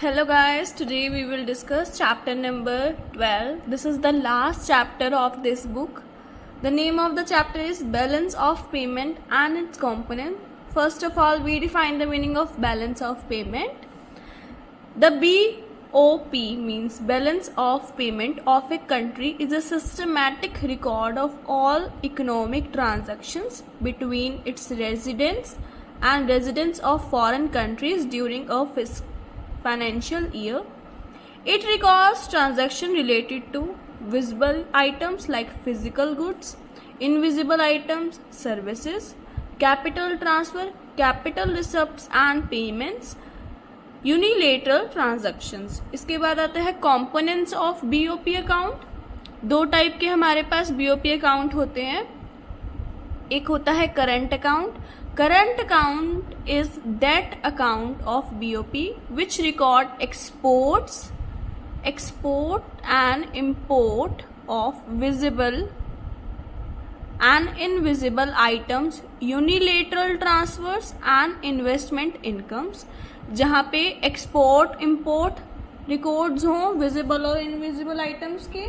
Hello guys, today we will discuss chapter number 12. This is the last chapter of this book. The name of the chapter is Balance of Payment and its Component. First of all, we define the meaning of balance of payment. The BOP means balance of payment of a country is a systematic record of all economic transactions between its residents and residents of foreign countries during a financial year. It records transactions related to visible items like physical goods, invisible items, services, capital transfer, capital receipts and payments, unilateral transactions. इसके बाद आता है components of BOP account. दो type के हमारे पास BOP account होते हैं. एक होता है current account. Current account is that account of BOP which record export and import of visible and invisible items, unilateral transfers and investment incomes. जहाँ पे एक्सपोर्ट इम्पोर्ट रिकॉर्ड्स हों विजिबल और इनविजिबल आइटम्स के,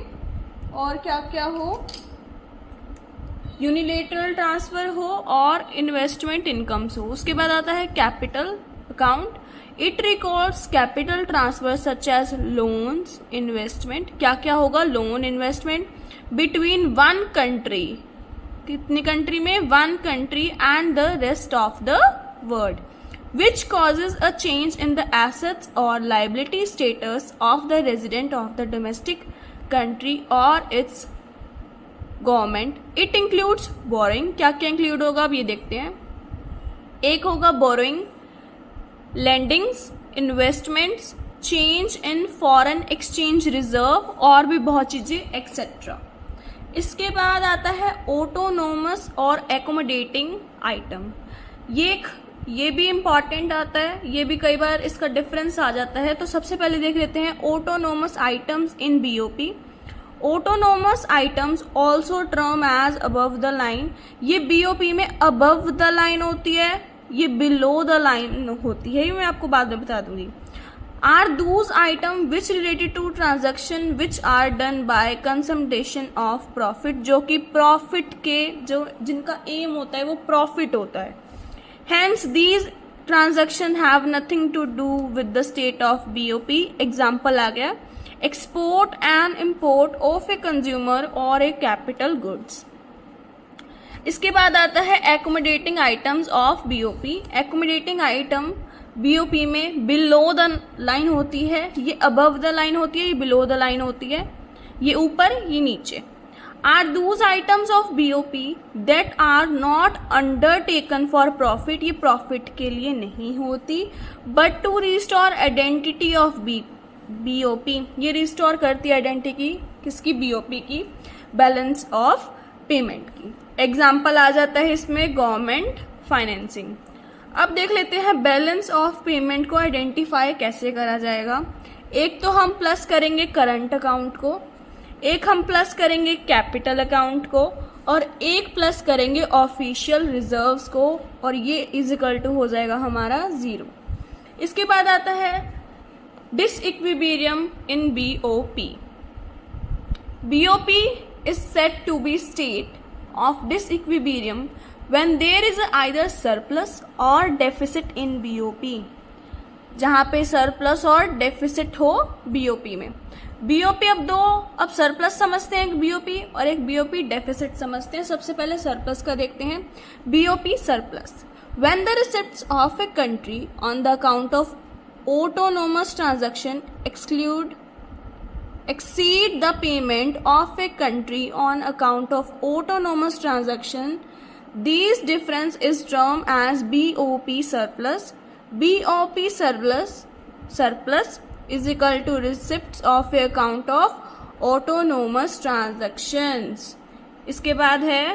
और क्या क्या हो, यूनिलेटरल ट्रांसफर हो और इन्वेस्टमेंट इनकम्स हो. उसके बाद आता है capital account. It records capital transfer such as loans, investment. क्या क्या होगा, loan, investment between one country, कितनी कंट्री में, one country and the rest of the world, which causes a change in the assets or liability status of the resident of the domestic country or its government. It includes borrowing. क्या क्या include होगा अब ये देखते हैं. एक होगा borrowing, lendings, investments, change in foreign exchange reserve और भी बहुत चीजें एक्सेट्रा. इसके बाद आता है ऑटोनोमस और एकोमोडेटिंग आइटम. ये भी इम्पॉर्टेंट आता है, ये भी कई बार इसका डिफरेंस आ जाता है. तो सबसे पहले देख लेते हैं autonomous items in BOP. Autonomous items also term as above the line. ये बीओपी में अबव द लाइन होती है, ये बिलो द लाइन होती है, ये मैं आपको बाद में बता दूंगी. Are those items which related to transaction which are done by consumption of profit, जो कि प्रॉफिट के जिनका एम होता है वो प्रॉफिट होता है. Hence, these transactions have nothing to do with the state of BOP. Example आ गया, export and import of a consumer or a capital goods. इसके बाद आता है accommodating items of BOP. Accommodating item BOP में below the line होती है, ये above the line होती है, ये below the line होती है, ये ऊपर, ये नीचे. Are those items of BOP that are not undertaken for profit, ये profit के लिए नहीं होती, but to restore identity of BOP, ये restore करती है identity किसकी, BOP की, balance of payment की. Example आ जाता है इसमें government financing. अब देख लेते हैं बैलेंस ऑफ पेमेंट को आइडेंटिफाई कैसे करा जाएगा. एक तो हम प्लस करेंगे करंट अकाउंट को, एक हम प्लस करेंगे कैपिटल अकाउंट को, और एक प्लस करेंगे ऑफिशियल रिजर्व्स को, और ये इज इक्वल टू हो जाएगा हमारा 0. इसके बाद आता है disequilibrium in BOP. BOP is said to be state of disequilibrium when there is either surplus or deficit in BOP. जहाँ पे सरप्लस और डेफिसिट हो बीओपी में. बीओपी अब सरप्लस समझते हैं एक बीओपी, और एक बीओपी डेफिसिट समझते हैं. सबसे पहले सरप्लस का देखते हैं. BOP surplus, when the receipts of a country on the account of autonomous transaction exceed the payment of a country on account of autonomous transaction, this difference is termed as BOP surplus. BOP surplus is equal to receipts of a account of autonomous transactions. इसके बाद है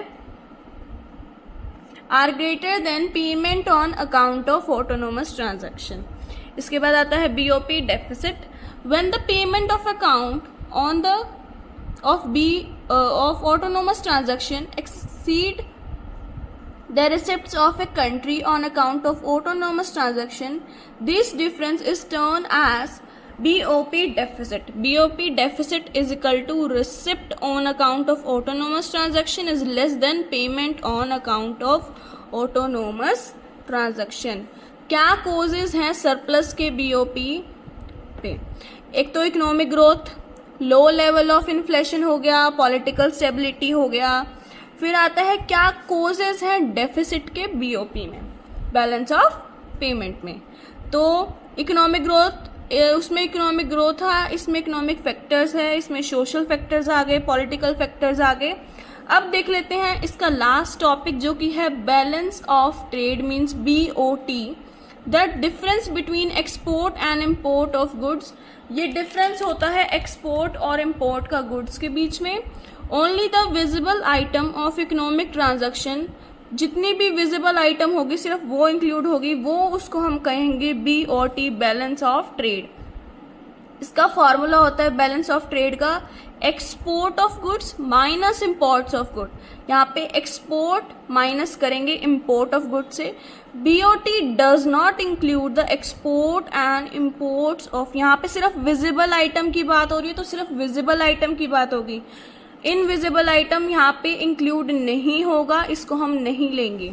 are greater than payment on account of autonomous transaction. इसके बाद आता है BOP deficit, when the payment of account on the of autonomous transaction exceed the receipts of a country on account of autonomous transaction. This difference is termed as BOP deficit, BOP deficit is equal to receipt on account of autonomous transaction is less than payment on account of autonomous transaction. क्या causes हैं surplus के BOP पे? एक तो economic growth, low level of inflation हो गया, political stability हो गया। फिर आता है क्या कोजेज हैं डेफिसिट के बीओपी में, बैलेंस ऑफ पेमेंट में। तो इकोनॉमिक ग्रोथ, उसमें इकोनॉमिक ग्रोथ था, इसमें इकोनॉमिक फैक्टर्स है, इसमें सोशल फैक्टर्स आ गए, पॉलिटिकल फैक्टर्स आ गए। अब देख लेते हैं इसका लास्ट टॉपिक जो कि है balance of trade means BOT, the difference between export and import of goods. ये डिफरेंस होता है एक्सपोर्ट और इम्पोर्ट का गुड्स के बीच में। Only the visible item of economic transaction, जितनी भी विजिबल आइटम होगी सिर्फ वो इंक्लूड होगी, वो उसको हम कहेंगे बीओटी, बैलेंस ऑफ ट्रेड। इसका फॉर्मूला होता है बैलेंस ऑफ ट्रेड का export of goods minus imports of good. यहाँ पे एक्सपोर्ट माइनस करेंगे इम्पोर्ट ऑफ गुड से। BOT does not include the export and imports of, यहाँ पे सिर्फ विजिबल आइटम की बात हो रही है तो सिर्फ विजिबल आइटम की बात होगी। इनविजिबल आइटम यहाँ पे इंक्लूड नहीं होगा, इसको हम नहीं लेंगे।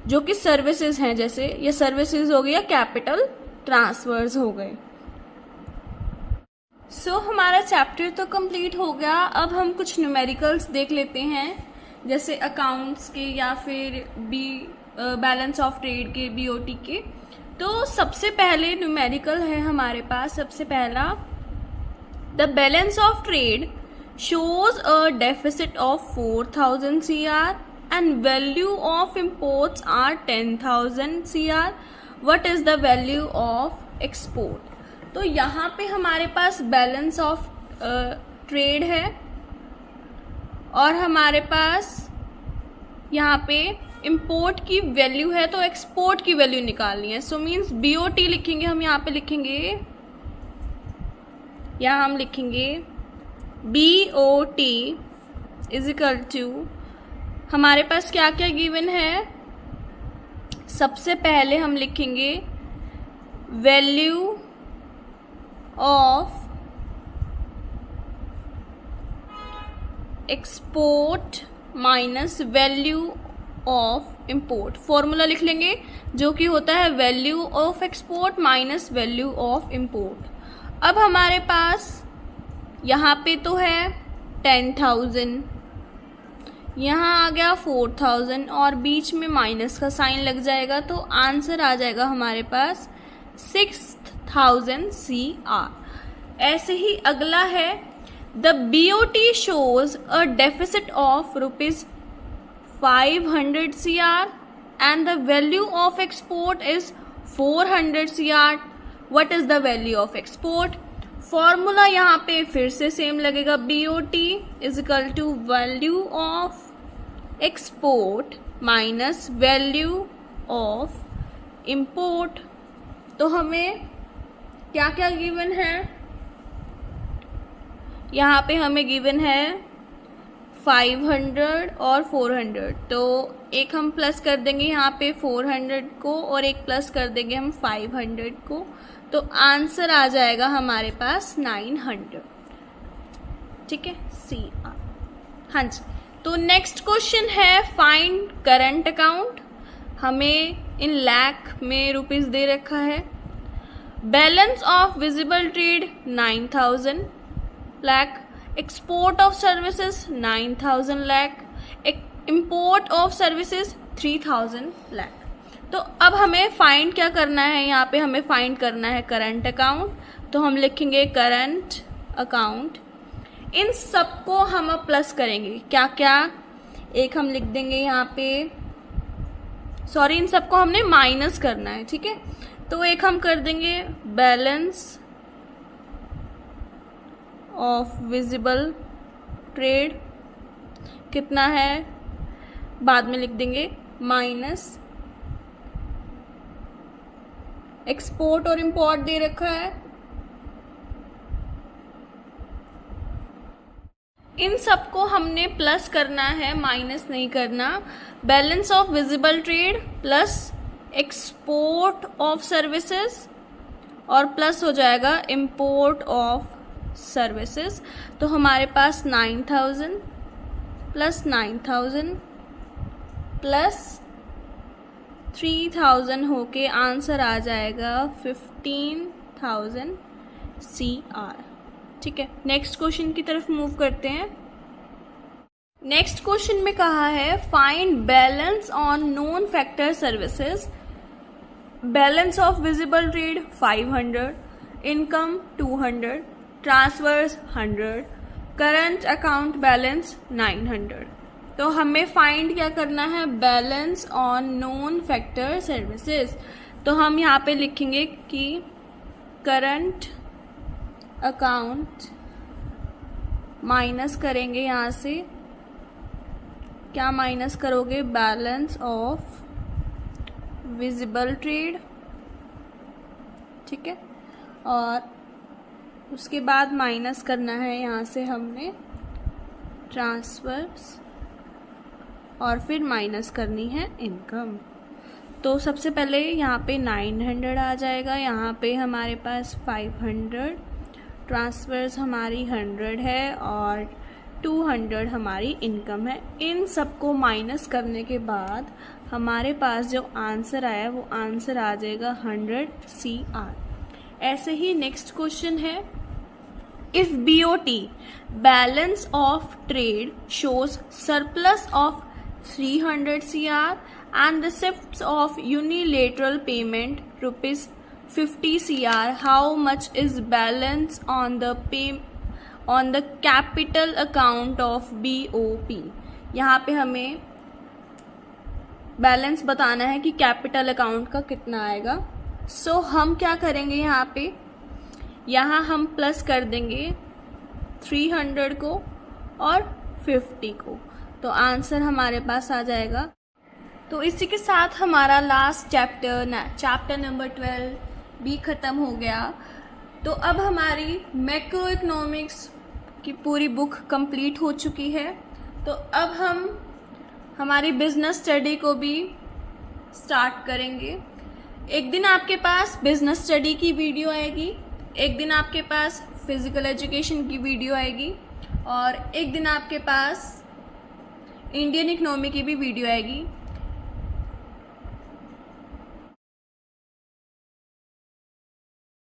जो कि सर्विसेज हैं, जैसे ये सर्विसेज हो गई या कैपिटल ट्रांसफर्स हो गए। सो हमारा चैप्टर तो कंप्लीट हो गया। अब हम कुछ न्यूमेरिकल्स देख लेते हैं, जैसे अकाउंट्स के या फिर बैलेंस ऑफ ट्रेड के, बीओटी के। तो सबसे पहले न्यूमेरिकल है हमारे पास, सबसे पहला the balance of trade shows a deficit of 4000 CR and value of imports are 10,000 CR. What is the value of export? तो यहाँ पे हमारे पास बैलेंस ऑफ ट्रेड है और हमारे पास यहाँ पे इम्पोर्ट की वैल्यू है, तो एक्सपोर्ट की वैल्यू निकालनी है। सो मीन्स बीओटी लिखेंगे हम, यहाँ पे लिखेंगे, यहाँ हम लिखेंगे BOT इज इक्वल टू, हमारे पास क्या क्या गिवन है। सबसे पहले हम लिखेंगे value of export minus value of import. Formula लिख लेंगे जो कि होता है value of export minus value of import. अब हमारे पास यहाँ पे तो है 10,000, यहाँ आ गया 4,000 और बीच में माइनस का साइन लग जाएगा, तो आंसर आ जाएगा हमारे पास 6,000 CR। ऐसे ही अगला है the BOT shows a deficit of ₹500 CR and the value of export is 400 CR। What is the value of export? Formula यहाँ पे फिर से सेम लगेगा, BOT is equal to value of export minus value of import. तो हमें क्या क्या given है? यहाँ पे हमें गिवन है 500 और 400, तो एक हम प्लस कर देंगे यहाँ पे 400 को और एक प्लस कर देंगे हम 500 को, तो आंसर आ जाएगा हमारे पास 900। ठीक है, CR। हाँ जी, तो नेक्स्ट क्वेश्चन है फाइंड करंट अकाउंट। हमें इन लाख में रुपीस दे रखा है। Balance of visible trade 9,000 lakh, export of services 9,000 lakh, import of services 3,000 lakh. तो अब हमें फाइंड क्या करना है? यहाँ पे हमें फाइंड करना है करंट अकाउंट, तो हम लिखेंगे करंट अकाउंट। इन सबको हम अब प्लस करेंगे, क्या क्या, एक हम लिख देंगे यहाँ पे, सॉरी इन सबको हमने माइनस करना है। ठीक है, तो एक हम कर देंगे बैलेंस ऑफ विजिबल ट्रेड, कितना है बाद में लिख देंगे, माइनस एक्सपोर्ट और इंपोर्ट दे रखा है। इन सबको हमने प्लस करना है, माइनस नहीं करना। Balance of visible trade plus export of services और प्लस हो जाएगा इम्पोर्ट ऑफ सर्विसेज। तो हमारे पास 9,000 प्लस 9,000 प्लस 3,000 होके आंसर आ जाएगा 15,000 CR। ठीक है, नेक्स्ट क्वेश्चन की तरफ मूव करते हैं। नेक्स्ट क्वेश्चन में कहा है find balance on non factor services. Balance of visible trade 500, income 200, transfers 100, current account balance 900। तो हमें फाइंड क्या करना है, balance on non factor services. तो हम यहाँ पे लिखेंगे कि करंट अकाउंट माइनस करेंगे, यहाँ से क्या माइनस करोगे, बैलेंस ऑफ विजिबल ट्रेड। ठीक है, और उसके बाद माइनस करना है यहाँ से हमने ट्रांसफर्स और फिर माइनस करनी है इनकम। तो सबसे पहले यहाँ पे 900 आ जाएगा, यहाँ पे हमारे पास 500, ट्रांसफर्स हमारी 100 है और 200 हमारी इनकम है। इन सबको माइनस करने के बाद हमारे पास जो आंसर आया वो आंसर आ जाएगा 100 CR। ऐसे ही नेक्स्ट क्वेश्चन है, if BOT balance of trade shows surplus of 300 CR and receipts of unilateral payment ₹50 CR, how much is balance on the capital account of BOP। यहाँ पे हमें बैलेंस बताना है कि कैपिटल अकाउंट का कितना आएगा। सो हम क्या करेंगे, यहाँ हम प्लस कर देंगे 300 को और 50 को, तो आंसर हमारे पास आ जाएगा। तो इसी के साथ हमारा लास्ट चैप्टर नंबर 12 भी ख़त्म हो गया। तो अब हमारी मैक्रो इकोनॉमिक्स की पूरी बुक कंप्लीट हो चुकी है। तो अब हम हमारी बिजनेस स्टडी को भी स्टार्ट करेंगे। एक दिन आपके पास बिजनेस स्टडी की वीडियो आएगी, एक दिन आपके पास फिजिकल एजुकेशन की वीडियो आएगी और एक दिन आपके पास इंडियन इकोनॉमी की भी वीडियो आएगी।